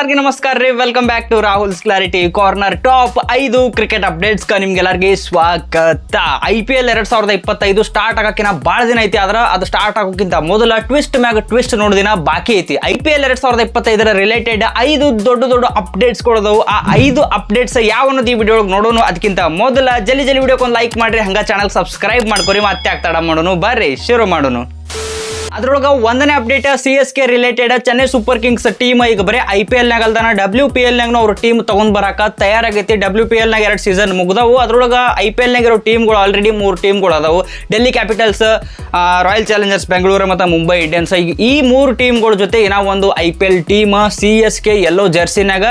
ಎಲ್ಲರಿಗೂ ನಮಸ್ಕಾರ ರೀ. Welcome back to Rahul's clarity corner. Top 5 cricket updates ನಿಮ್ಗೆಲ್ಲರಿಗೆ ಸ್ವಾಗತ. IPL 2025 ಸ್ಟಾರ್ಟ್ ಆಗಕ್ಕಿಂತ ಭಾಳ ದಿನ ಐತಿ. ಆದ್ರೆ ಅದು ಸ್ಟಾರ್ಟ್ ಆಗೋಕ್ಕಿಂತ ಮೊದಲ ಟ್ವಿಸ್ಟ್ ಮ್ಯಾಗ ಟ್ವಿಸ್ಟ್ ನೋಡೋದಿನ ಬಾಕಿ ಐತಿ. IPL 2025 ರಿಲೇಟೆಡ್ 5 ದೊಡ್ಡ ಅಪ್ಡೇಟ್ಸ್ ಕೊಡೋದವು. ಆ 5 ಅಪ್ಡೇಟ್ಸ್ ಯಾವ ಅನ್ನೋದು ಈ ವಿಡಿಯೋ ನೋಡೋಣ. ಅದಕ್ಕಿಂತ ಮೊದಲ ಜಲ್ದಿ ವಿಡಿಯೋಕ್ಕೆ ಲೈಕ್ ಮಾಡ್ರಿ, ಹಂಗ ಚಾನಲ್ ಸಬ್ಸ್ಕ್ರೈಬ್ ಮಾಡ್ಕೊರಿ. ಮತ್ತೆ ಆಗ್ತಾಡ ಮಾಡೋಣ, ಬರ್ರಿ ಶುರು ಮಾಡೋಣ. ಅದ್ರೊಳಗೆ ಒಂದನೇ update CSK related. Chennai super Kings team ಈಗ ಬರೀ IPL ನಾಗ ಅಲ್ದಾನ WPL ನಾಗ ಅವ್ರ ಟೀಮ್ ತಗೊಂಡ್ ಬರಾಕ ತಯಾರಾಗೈತಿ. WPL ನಾಗ 2 ಸೀಸನ್ ಮುಗ್ದವು. ಅದ್ರೊಳಗೆ IPL ನಾಗ ಇರೋ ಟೀಮ್ಗಳು ಆಲ್ರೆಡಿ 3 ಟೀಮ್ಗಳು ಅದಾವು. Delhi capitals, royal Challengers Bengaluru ಮತ್ತು ಮುಂಬೈ ಇಂಡಿಯನ್ಸ್. ಈ 3 ಟೀಮ್ಗಳ ಜೊತೆ ಏನೋ ಒಂದು IPL ಟೀಮ್ CSK ಯೆಲ್ಲೋ ಜರ್ಸಿನಾಗ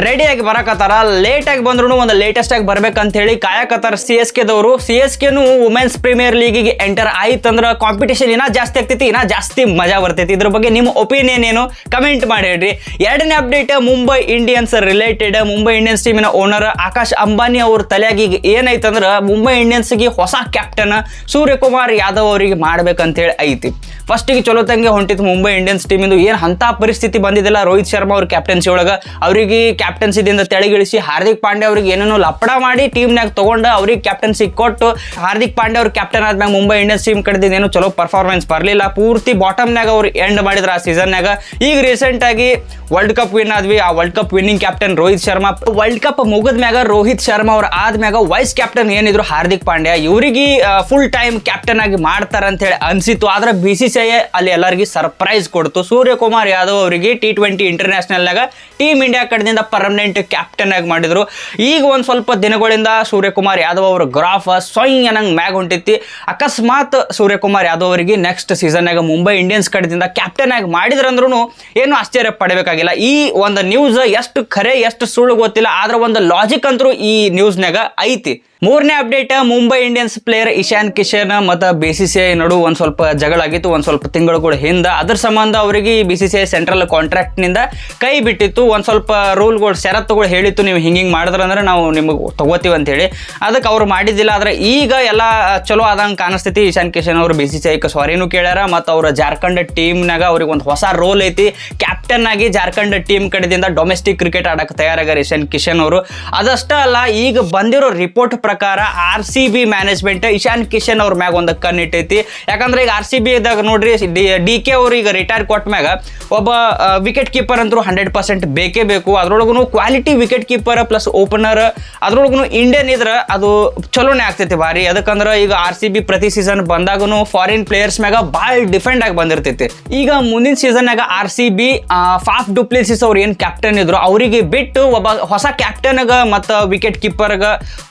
ರೆಡಿಯಾಗಿ ಬರಾಕತ್ತಾರ. ಲೇಟಾಗಿ ಬಂದ್ರು ಒಂದು ಲೇಟೆಸ್ಟ್ ಆಗಿ ಬರ್ಬೇಕಂತ ಹೇಳಿ ಕಾಯಕತ್ತಾರ CSK ದವರು. CSKನು ವುಮೆನ್ಸ್ ಪ್ರೀಮಿಯರ್ ಲೀಗಿಗೆ ಎಂಟರ್ ಆಯ್ತಂದ್ರೆ ಕಾಂಪಿಟೇಷನ್ ಏನೋ ಜಾಸ್ತಿ ಆಗ್ತೈತಿ, ಜಾಸ್ತಿ ಮಜಾ ಬರ್ತೈತಿ. ಇದ್ರ ಬಗ್ಗೆ ನಿಮ್ಮ ಒಪಿನಿಯನ್ ಏನು ಕಮೆಂಟ್ ಮಾಡಿ ಹೇಳ್ರಿ. ಎರಡನೇ update Mumbai Indians related. Mumbai Indians ಟೀಮಿನ ಓನರ್ ಆಕಾಶ್ ಅಂಬಾನಿ ಅವ್ರ ತಲೆಯಾಗಿ ಏನೈತಂದ್ರೆ ಮುಂಬೈ ಇಂಡಿಯನ್ಸ್ಗೆ ಹೊಸ ಕ್ಯಾಪ್ಟನ್ ಸೂರ್ಯಕುಮಾರ್ ಯಾದವ್ ಅವರಿಗೆ ಮಾಡ್ಬೇಕಂತ ಹೇಳಿ ಐತಿ. ಫಸ್ಟಿಗೆ ಚಲೋ ತಂಗೆ ಹೊಂಟಿತ್ತು ಮುಂಬೈ ಇಂಡಿಯನ್ಸ್ ಟೀಮಿಂದು. ಏನು ಅಂತ ಪರಿಸ್ಥಿತಿ ಬಂದಿದ್ದಿಲ್ಲ ರೋಹಿತ್ ಶರ್ಮಾ ಅವ್ರ ಕ್ಯಾಪ್ಟನ್ಸಿ ಒಳಗೆ. ಅವರಿಗೆ ಕ್ಯಾಪ್ಟನ್ಸಿದಿಂದ ತೆಳಗಿಳಿಸಿ ಹಾರ್ದಿಕ್ ಪಾಂಡ್ಯ ಅವ್ರಿಗೆ ಏನೇನೋ ಲಪಡ ಮಾಡಿ ಟೀಮ್ನಾಗ ತಗೊಂಡು ಅವ್ರಿಗೆ ಕ್ಯಾಪ್ಟನ್ಸಿ ಕೊಟ್ಟು ಹಾರ್ದಿಕ್ ಪಾಂಡ್ಯ ಅವ್ರ ಕ್ಯಾಪ್ಟನ್ ಆದ್ಮ್ಯಾಗ ಮುಂಬೈ ಇಂಡಿಯನ್ಸ್ ಟೀಮ್ ಕಡೆದಿಂದ ಏನೋ ಚಲೋ ಪರ್ಫಾರ್ಮೆನ್ಸ್ ಬರಲಿಲ್ಲ. ಪೂರ್ತಿ ಬಾಟಮ್ನಾಗ ಅವ್ರು ಎಂಡ್ ಮಾಡಿದ್ರು ಆ ಸೀಸನ್ನಾಗ. ಈಗ ರೀಸೆಂಟ್ ಆಗಿ ವರ್ಲ್ಡ್ ಕಪ್ ವಿನ್ ಆದ್ವಿ. ಆ world cup winning captain Rohit Sharma. World cup ಮುಗಿದ ಮ್ಯಾಗ ರೋಹಿತ್ ಶರ್ಮಾ ಅವ್ರ ಆದ್ಮ್ಯಾಗ ವೈಸ್ ಕ್ಯಾಪ್ಟನ್ ಏನಿದ್ರು ಹಾರ್ದಿಕ್ ಪಾಂಡ್ಯ, ಇವರಿಗೆ ಫುಲ್ ಟೈಮ್ ಕ್ಯಾಪ್ಟನ್ ಆಗಿ ಮಾಡ್ತಾರ ಅಂತ ಹೇಳಿ ಅನ್ಸಿತ್ತು. ಆದ್ರೆ BCCI ಅಲ್ಲಿ ಎಲ್ಲರಿಗೂ ಸರ್ಪ್ರೈಸ್ ಕೊಡ್ತು. ಸೂರ್ಯಕುಮಾರ್ ಯಾದವ್ ಅವರಿಗೆ T20 ಇಂಟರ್ನ್ಯಾಷನಲ್ ನಾಗ ಟೀಮ್ ಇಂಡಿಯಾ ಕಡೆಯಿಂದ ಪರ್ಮನೆಂಟ್ ಕ್ಯಾಪ್ಟನ್ ಆಗಿ ಮಾಡಿದ್ರು. ಈಗ ಒಂದ್ ಸ್ವಲ್ಪ ದಿನಗಳಿಂದ ಸೂರ್ಯಕುಮಾರ್ ಯಾದವ್ ಅವ್ರ ಗ್ರಾಫ್ ಸ್ವಯಂ ಏನಂಗ್ ಮ್ಯಾಗ್ ಹೊಂಟೈತಿ. ಅಕಸ್ಮಾತ್ ಸೂರ್ಯಕುಮಾರ್ ಯಾದವ್ ಅವರಿಗೆ ನೆಕ್ಸ್ಟ್ ಸೀಸನ್ ಆಗ ಮುಂಬೈ ಇಂಡಿಯನ್ಸ್ ಕಡೆದಿಂದ ಕ್ಯಾಪ್ಟನ್ ಆಗಿ ಮಾಡಿದ್ರಂದ್ರೂ ಏನು ಆಶ್ಚರ್ಯ ಪಡಬೇಕಾಗಿಲ್ಲ. ಈ ಒಂದು ನ್ಯೂಸ್ ಎಷ್ಟು ಖರೆ ಎಷ್ಟು ಸುಳ್ಳು ಗೊತ್ತಿಲ್ಲ, ಆದ್ರೆ ಒಂದು ಲಾಜಿಕ್ ಅಂತರೂ ಈ ನ್ಯೂಸ್ನಾಗ ಐತಿ. ಮೂರನೇ update Mumbai Indians player Ishan Kishan ಮತ್ತು BCCI ನಡು ಒಂದು ಸ್ವಲ್ಪ ಜಗಳ ಆಗಿತ್ತು ಒಂದು ಸ್ವಲ್ಪ ತಿಂಗಳುಗಳ ಹಿಂದೆ. ಅದ್ರ ಸಂಬಂಧ ಅವರಿಗೆ BCCI ಸೆಂಟ್ರಲ್ ಕಾಂಟ್ರಾಕ್ಟ್ನಿಂದ ಕೈ ಬಿಟ್ಟಿತ್ತು. ಒಂದು ಸ್ವಲ್ಪ ರೂಲ್ಗಳು ಷರತ್ತುಗಳು ಹೇಳಿತ್ತು, ನೀವು ಹಿಂಗೆ ಮಾಡಿದ್ರಂದ್ರೆ ನಾವು ನಿಮಗೆ ತಗೋತೀವಿ ಅಂತೇಳಿ. ಅದಕ್ಕೆ ಅವ್ರು ಮಾಡಿದ್ದಿಲ್ಲ. ಆದರೆ ಈಗ ಎಲ್ಲ ಚಲೋ ಆದಂಗೆ ಕಾಣಿಸ್ತೈತಿ. ಇಶಾನ್ ಕಿಶನ್ ಅವರು BCCIಗೆ ಸಾರಿನೂ ಕೇಳ್ಯಾರ ಮತ್ತು ಅವ್ರ ಜಾರ್ಖಂಡ್ ಟೀಮ್ನಾಗ ಅವ್ರಿಗೆ ಒಂದು ಹೊಸ ರೋಲ್ ಐತಿ. ಕ್ಯಾಪ್ಟನ್ ಆಗಿ ಜಾರ್ಖಂಡ್ ಟೀಮ್ ಕಡೆದಿಂದ ಡೊಮೆಸ್ಟಿಕ್ ಕ್ರಿಕೆಟ್ ಆಡಕ್ಕೆ ತಯಾರಾಗ್ಯಾರ ಇಶಾನ್ ಕಿಶನ್ ಅವರು. ಅದಷ್ಟೇ ಅಲ್ಲ, ಈಗ ಬಂದಿರೋ ರಿಪೋರ್ಟ್ ಪ್ರಕಾರ RCB ಮ್ಯಾನೇಜ್ಮೆಂಟ್ ಇಶಾನ್ ಕಿಶನ್ ಅವ್ರ ಮ್ಯಾಗ ಒಂದು ಕಣ್ಣಿಟ್ಟೈತಿ. ಯಾಕಂದ್ರೆ ಈಗ RCB ಇದ್ದಾಗ ನೋಡ್ರಿ DK ಅವರು ಈಗ ರಿಟೈರ್ ಕೊಟ್ಟ ಮ್ಯಾಗ ಒಬ್ಬ ವಿಕೆಟ್ ಕೀಪರ್ ಅಂತೂ 100% ಬೇಕೇ ಬೇಕು. ಅದ್ರೊಳಗೂ quality wicket keeper plus opener, ಅದ್ರೊಳಗೂ ಇಂಡಿಯನ್ ಇದ್ರೆ ಅದು ಚಲೋನೇ ಆಗ್ತೈತಿ ಭಾರಿ. ಅದಕ್ಕಂದ್ರೆ ಈಗ RCB ಪ್ರತಿ ಸೀಸನ್ ಬಂದಾಗೂ ಫಾರಿನ್ ಪ್ಲೇಯರ್ಸ್ ಮ್ಯಾಗ ಭಾಳ ಡಿಫೆಂಡ್ ಆಗಿ ಬಂದಿರ್ತೈತಿ. ಈಗ ಮುಂದಿನ ಸೀಸನ್ನಾಗ RCB ಫಾಫ್ ಡು ಪ್ಲೆಸಿಸ್ ಅವ್ರು ಏನು ಕ್ಯಾಪ್ಟನ್ ಇದ್ರು ಅವರಿಗೆ ಬಿಟ್ಟು ಒಬ್ಬ ಹೊಸ ಕ್ಯಾಪ್ಟನ್ಗ ಮತ್ತು ವಿಕೆಟ್ ಕೀಪರ್ಗ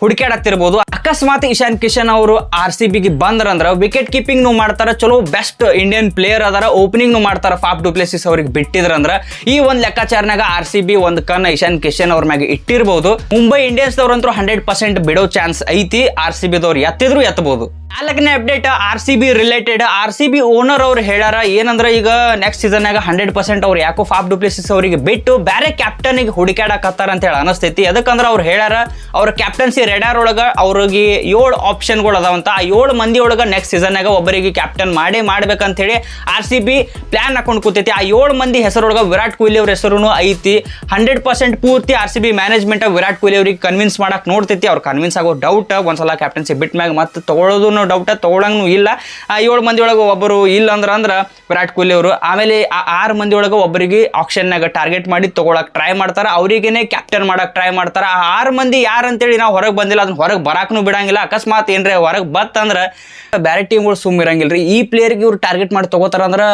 ಹುಡುಕಾಡತ್ತಿರ್ಬೋದು. ಅಕಸ್ಮಾತ್ ಇಶಾನ್ ಕಿಶನ್ ಅವರು RCBಗೆ ಬಂದ್ರಂದ್ರ ವಿಕೆಟ್ ಕೀಪಿಂಗ್ ಮಾಡ್ತಾರ, ಚಲೋ ಬೆಸ್ಟ್ ಇಂಡಿಯನ್ ಪ್ಲೇಯರ್ ಅದಾರ, ಓಪನಿಂಗ್ ಮಾಡ್ತಾರ. ಫಾಫ್ ಡು ಪ್ಲೆಸಿಸ್ ಅವ್ರಿಗೆ ಬಿಟ್ಟಿದ್ರಂದ್ರ ಈ ಒಂದು ಲೆಕ್ಕಾಚಾರನಾಗ RCB ಒಂದು ಕಣ್ಣ ಇಶಾನ್ ಕಿಶನ್ ಅವ್ರ ಮ್ಯಾಗ ಇಟ್ಟಿರ್ಬೋದು. ಮುಂಬೈ ಇಂಡಿಯನ್ಸ್ ದವ್ರಂತೂ 100% ಬಿಡೋ ಚಾನ್ಸ್ ಐತಿ. RCB ದವ್ರು ಎತ್ತಿದ್ರು ಎತ್ತಬಹುದು. ನಾಲ್ಕನೇ update RCB related. RCB owner ಅವ್ರು ಹೇಳ್ಯಾರ ಏನಂದ್ರೆ ಈಗ ನೆಕ್ಸ್ಟ್ ಸೀಸನ್ನಾಗ 100% ಅವ್ರು ಯಾಕೋ ಫಾಫ್ ಡು ಪ್ಲೆಸಿಸ್ ಅವರಿಗೆ ಬಿಟ್ಟು ಬೇರೆ ಕ್ಯಾಪ್ಟನ್ಗೆ ಹುಡುಕಾಡಕತ್ತಾರ ಅಂತ ಹೇಳಿ ಅನಿಸ್ತೈತಿ. ಅದಕ್ಕಂದ್ರೆ ಅವ್ರು ಹೇಳ್ಯಾರ ಅವ್ರ ಕ್ಯಾಪ್ಟನ್ಸಿ ರೆಡಾರ್ ಒಳಗೆ ಅವ್ರಿಗೆ 7 ಆಪ್ಷನ್ಗಳು ಅದಾವಂತ. ಆ 7 ಮಂದಿ ಒಳಗೆ ನೆಕ್ಸ್ಟ್ ಸೀಸನ್ನಾಗ ಒಬ್ಬರಿಗೆ ಕ್ಯಾಪ್ಟನ್ ಮಾಡ್ಬೇಕಂತ ಹೇಳಿ RCB ಪ್ಲಾನ್ ಹಾಕೊಂಡು ಕೂತೈತಿ. ಆ 7 ಮಂದಿ ಹೆಸರೊಳಗೆ ವಿರಾಟ್ ಕೊಹ್ಲಿ ಅವ್ರ ಹೆಸರು ಐತಿ. 100% ಪೂರ್ತಿ RCB ಮ್ಯಾನೇಜ್ಮೆಂಟ್ ವಿರಾಟ್ ಕೊಹ್ಲಿ ಅವ್ರಿಗೆ ಕನ್ವಿನ್ಸ್ ಮಾಡಕ್ ನೋಡ್ತೈತಿ. ಅವ್ರು ಕನ್ವಿನ್ಸ್ ಆಗೋ ಡೌಟ್. ಒಂದ್ಸಲ ಕ್ಯಾಪ್ಟನ್ಸಿ ಬಿಟ್ಟ ಮ್ಯಾಗ ಮತ್ತೆ ತಗೊಳ್ಳೋದು ಡೌಟ್, ತಗೊಳಂಗೂ ಇಲ್ಲ. ಆ 7 ಮಂದಿ ಒಳಗೆ ಒಬ್ಬರು ಇಲ್ಲ ಅಂದ್ರೆ ವಿರಾಟ್ ಕೊಹ್ಲಿ ಅವರು. ಆಮೇಲೆ ಆ 6 ಮಂದಿ ಒಳಗೆ ಒಬ್ಬರಿಗೆ ಆಕ್ಷನ್ನಾಗ ಟಾರ್ಗೆಟ್ ಮಾಡಿ ತಗೊಳಕ್ ಟ್ರೈ ಮಾಡ್ತಾರ, ಅವ್ರಿಗೇನೆ ಕ್ಯಾಪ್ಟನ್ ಮಾಡಕ್ ಟ್ರೈ ಮಾಡ್ತಾರ. ಆ 6 ಮಂದಿ ಯಾರಂತೇಳಿ ನಾವು ಹೊರಗೆ ಬಂದಿಲ್ಲ, ಅದನ್ನ ಹೊರಗೆ ಬರಾಕ್ನು ಬಿಡಂಗಿಲ್ಲ. ಅಕಸ್ಮಾತ್ ಏನ್ರಿ ಹೊರಗೆ ಬತ್ತಂದ್ರೆ ಬೇರೆ ಟೀಮ್ಗಳು ಸುಮ್ಮಿರಂಗಿಲ್ರಿ. ಈ ಪ್ಲೇಯರ್ಗೆ ಇವ್ರು ಟಾರ್ಗೆಟ್ ಮಾಡಿ ತಗೋತಾರ ಅಂದ್ರೆ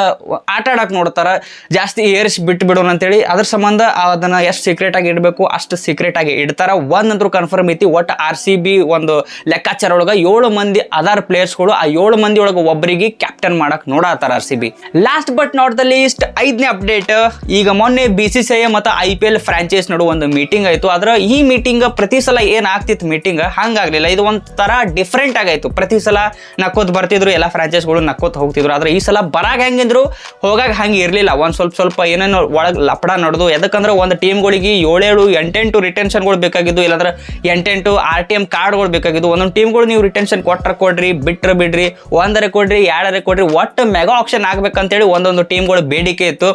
ಆಟ ಆಡಕ್ ನೋಡ್ತಾರ, ಜಾಸ್ತಿ ಏರ್ಸ್ ಬಿಟ್ಟು ಬಿಡೋಣ ಅಂತೇಳಿ. ಅದ್ರ ಸಂಬಂಧ ಅದನ್ನ ಎಷ್ಟು ಸೀಕ್ರೆಟ್ ಆಗಿ ಇಡಬೇಕು ಅಷ್ಟು ಸೀಕ್ರೆಟ್ ಆಗಿ ಇಡ್ತಾರ. ಒಂದಂತೂ ಕನ್ಫರ್ಮ್ ಐತಿ, ಒಟ್ಟು RCB ಒಂದು ಲೆಕ್ಕಾಚಾರ ಒಳಗೆ 7 ಮಂದಿ ಅದರ್ ಪ್ಲೇಯರ್ಸ್ಗಳು, ಆ 7 ಮಂದಿ ಒಳಗೆ ಒಬ್ಬರಿಗೆ ಕ್ಯಾಪ್ಟನ್ ಮಾಡಕ್ ನೋಡತ್ತಾರ RCB. Last but not the least 5ನೇ ಅಪ್ಡೇಟ್. ಈಗ ಮೊನ್ನೆ BCCI ಮತ್ತು IPL ಫ್ರಾಂಚೈಸ್ ನಡು ಒಂದು ಮೀಟಿಂಗ್ ಆಯ್ತು. ಆದ್ರೆ ಈ ಮೀಟಿಂಗ್ ಪ್ರತಿ ಸಲ ಏನ್ ಆಗ್ತಿತ್ತು ಮೀಟಿಂಗ್ ಹಂಗಾಗ್ಲಿಲ್ಲ. ಇದು ಒಂಥರ ಡಿಫ್ರೆಂಟ್ ಆಗೈತು. ಪ್ರತಿ ಸಲ ನಕ್ಕೋತ್ ಬರ್ತಿದ್ರು, ಎಲ್ಲ ಫ್ರಾಂಚೈಸ್ಗಳು ನಕ್ಕೋತ್ ಹೋಗ್ತಿದ್ರು. ಆದ್ರೆ ಈ ಸಲ ಬರಾಗ ಹೆಂಗಿದ್ರು ಹೋಗಾಗ ಹಂಗೆ ಇರಲಿಲ್ಲ. ಒಂದು ಸ್ವಲ್ಪ ಏನೇನೋ ಒಳಗೆ ಲಪಡ ನಡೆದು. ಯಾಕಂದ್ರೆ ಒಂದು ಟೀಮ್ಗಳಿಗೆ 7-8 ರಿಟೆನ್ಷನ್ಗಳು ಬೇಕಾಗಿದ್ದು, ಇಲ್ಲಾಂದ್ರೆ 8 RTM ಕಾರ್ಡ್ಗಳು ಬೇಕಾಗಿದ್ದು. ಒಂದೊಂದು ಟೀಮ್ಗಳು ನೀವು ರಿಟೆನ್ಷನ್ ಕೊಟ್ರಿ ಕೊಡ್ರಿ, ಬಿಡ್ರಿ, ಒಂದರೆ ಕೊಡ್ರಿ, ಎರಡರೆ ಕೊಡ್ರಿ, ಒಟ್ಟು ಮೆಗಾ ಆಕ್ಷನ್ ಆಗ್ಬೇಕಂತೇಳಿ ಒಂದೊಂದು ಟೀಮ್ಗಳು ಬೇಡಿಕೆ ಇತ್ತು.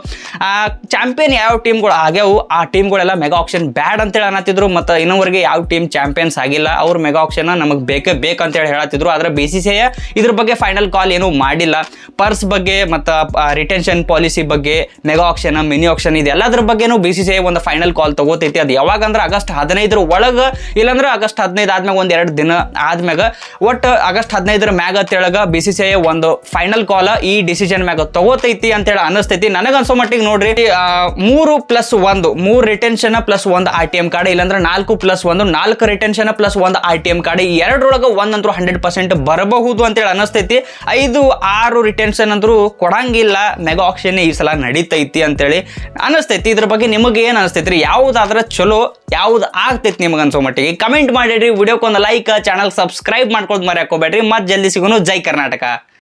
ಚಾಂಪಿಯನ್ ಯಾವ ಟೀಮ್ಗಳು ಆಗ್ಯಾವು ಆ ಟೀಮ್ಗಳೆಲ್ಲ ಮೆಗಾ ಆಕ್ಷನ್ ಬ್ಯಾಡ್ ಅಂತೇಳಿ ಅನ್ನತ್ತಿದ್ರು. ಮತ್ತು ಇನ್ನೂವರೆಗೆ ಯಾವ ಟೀಮ್ ಚಾಂಪಿಯನ್ಸ್ ಆಗಿಲ್ಲ, ಅವ್ರು ಮೆಗಾ ಆಕ್ಷನ್ ನಮಗೆ ಬೇಕಂತೇಳಿ ಹೇಳತ್ತಿದ್ರು. ಆದ್ರೆ BCCI ಇದ್ರ ಬಗ್ಗೆ ಫೈನಲ್ ಕಾಲ್ ಏನೂ ಮಾಡಿಲ್ಲ. ಪರ್ಸ್ ಬಗ್ಗೆ ಮತ್ತು ರಿಟೆನ್ಷನ್ ಪಾಲಿಸಿ ಬಗ್ಗೆ, ಮೆಗಾ ಆಕ್ಷನ್, ಮಿನಿ ಆಕ್ಷನ್ ಇದೆಲ್ಲದ್ರ ಬಗ್ಗೆನೂ BCCI ಒಂದು ಫೈನಲ್ ಕಾಲ್ ತಗೋತೈತಿ. ಅದು ಯಾವಾಗಂದ್ರೆ ಆಗಸ್ಟ್ 15 ಒಳಗೆ, ಇಲ್ಲಾಂದ್ರೆ ಆಗಸ್ಟ್ 15 ಆದ್ಮ್ಯಾಗ ಒಂದೆರಡು ದಿನ ಆದ್ಮ್ಯಾಗ, ಒಟ್ಟು ಆಗಸ್ಟ್ 15 ಮ್ಯಾಗ ತೆಳಗ BCCI ಒಂದು ಫೈನಲ್ ಕಾಲ್ ಈ ಡಿಸಿಷನ್ ಮ್ಯಾಗ ತಗೋತೈತಿ ಅಂತೇಳಿ ಅನಿಸ್ತೈತಿ. ನನಗನ್ಸೋ ಮಟ್ಟಿಗೆ ನೋಡ್ರಿ, 3+1 ರಿಟೆನ್ಷನ್ ಪ್ಲಸ್ 1 RTM ಕಾರ್ಡ್, ಇಲ್ಲಾಂದ್ರೆ 4+1 4 ರಿಟೆನ್ಷನ್ ಪ್ಲಸ್ 1 RTM ಕಾರ್ಡ್, ಈ ಎರಡರೊಳಗೆ ಒಂದಂತರೂ 100% ಬರಬಹುದು ಅಂತೇಳಿ ಅನಿಸ್ತೈತಿ. 5-6 ರಿಟೆನ್ಷನ್ ಅಂದ್ರೂ ಕೊಡಂಗಿಲ್ಲ, ಮೆಗಾ ಆಕ್ಷನ್ ಈ ಸಲ ನಡೀತೈತಿ ಅಂತೇಳಿ ಅನಿಸ್ತೈತಿ. ಇದ್ರ ಬಗ್ಗೆ ನಿಮಗೆ ಏನು ಅನಿಸ್ತೈತ್ರಿ? ಯಾವುದಾದ್ರೆ ಚಲೋ, ಯಾವ್ದು ಆಗ್ತೈತಿ ನಿಮಗೆ ಅನ್ಸೋ ಮಟ್ಟಿಗೆ ಕಮೆಂಟ್ ಮಾಡಿಡ್ರಿ. ವಿಡಿಯೋಕ್ಕೊಂದು ಲೈಕ್, ಚಾನಲ್ ಸಬ್ಸ್ಕ್ರೈಬ್ ಮಾಡ್ಕೊಳ್ಳೋದು ಮರೆಯಾಕೋಬೇಡ್ರಿ. ಮತ್ತೆ ಜಲ್ದಿ ಸಿಗೋನು. ಜೈ ಕರ್ನಾಟಕ.